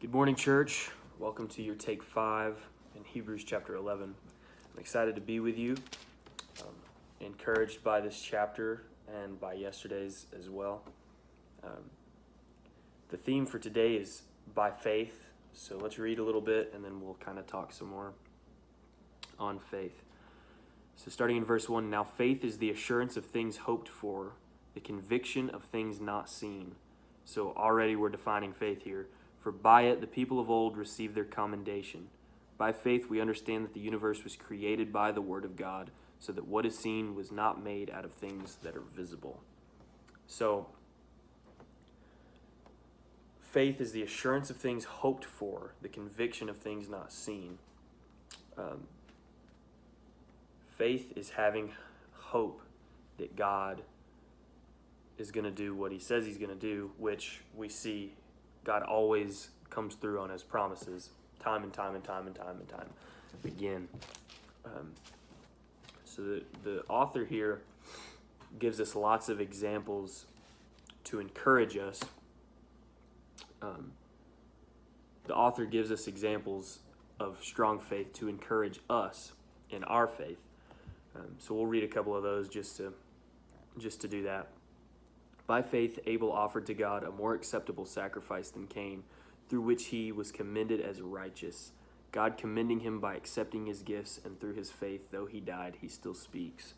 Good morning, church. Welcome to your Take 5 in Hebrews chapter 11. I'm excited to be with you, encouraged by this chapter and by yesterday's as well. The theme for today is by faith, so let's read a little bit and then we'll kind of talk some more on faith. So starting in verse 1, now faith is the assurance of things hoped for, the conviction of things not seen. So already we're defining faith here. For by it the people of old received their commendation. By faith we understand that the universe was created by the word of God, so that what is seen was not made out of things that are visible. So faith is the assurance of things hoped for, the conviction of things not seen. Faith is having hope that God is going to do what he says he's going to do, which we see God always comes through on his promises time and time again. So the author here gives us lots of examples to encourage us. The author gives us examples of strong faith to encourage us in our faith. So we'll read a couple of those just to do that. By faith, Abel offered to God a more acceptable sacrifice than Cain, through which he was commended as righteous. God commending him by accepting his gifts, and through his faith, though he died, he still speaks.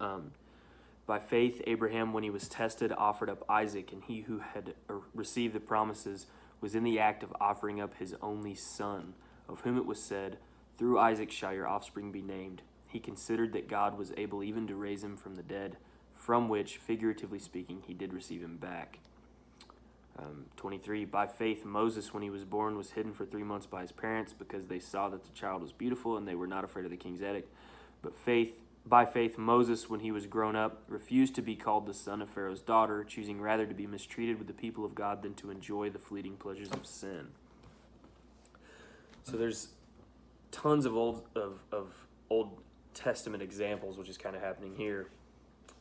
By faith, Abraham, when he was tested, offered up Isaac, and he who had received the promises was in the act of offering up his only son, of whom it was said, through Isaac shall your offspring be named. He considered that God was able even to raise him from the dead, from which, figuratively speaking, he did receive him back. 23, by faith, Moses, when he was born, was hidden for 3 months by his parents because they saw that the child was beautiful and they were not afraid of the king's edict. But by faith, Moses, when he was grown up, refused to be called the son of Pharaoh's daughter, choosing rather to be mistreated with the people of God than to enjoy the fleeting pleasures of sin. So there's tons of Old Testament examples, which is kind of happening here,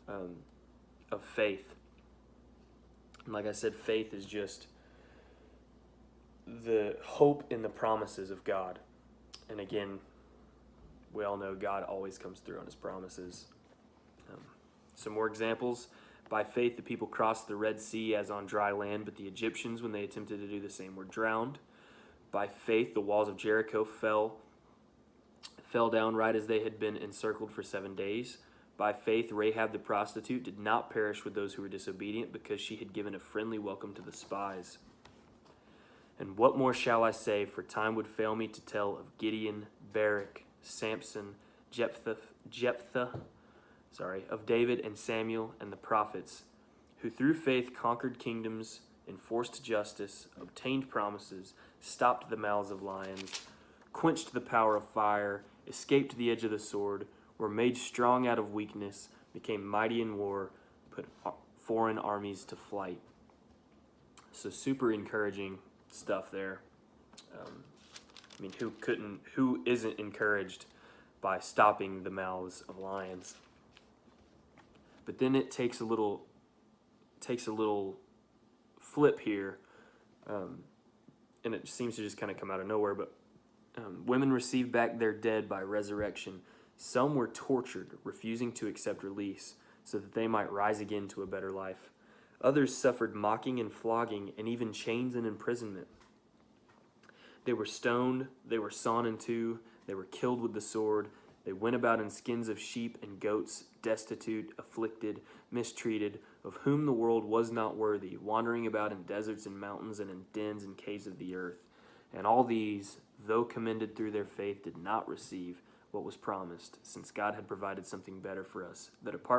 of faith. And like I said, faith is just the hope in the promises of God. And again, we all know God always comes through on his promises. Some more examples. By faith, the people crossed the Red Sea as on dry land, but the Egyptians, when they attempted to do the same, were drowned. By faith, the walls of Jericho fell down right as they had been encircled for 7 days. By faith, Rahab the prostitute did not perish with those who were disobedient, because she had given a friendly welcome to the spies. And what more shall I say, for time would fail me to tell of Gideon, Barak, Samson, Jephthah, of David and Samuel and the prophets, who through faith conquered kingdoms, enforced justice, obtained promises, stopped the mouths of lions, quenched the power of fire, escaped the edge of the sword, were made strong out of weakness, became mighty in war, put foreign armies to flight. So super encouraging stuff there. Who isn't encouraged by stopping the mouths of lions? But then it takes a little flip here, and it seems to just kind of come out of nowhere. But women received back their dead by resurrection. Some were tortured, refusing to accept release, so that they might rise again to a better life. Others suffered mocking and flogging, and even chains and imprisonment. They were stoned, they were sawn in two, they were killed with the sword. They went about in skins of sheep and goats, destitute, afflicted, mistreated, of whom the world was not worthy, wandering about in deserts and mountains and in dens and caves of the earth. And all these, though commended through their faith, did not receive what was promised, since God had provided something better for us, that apart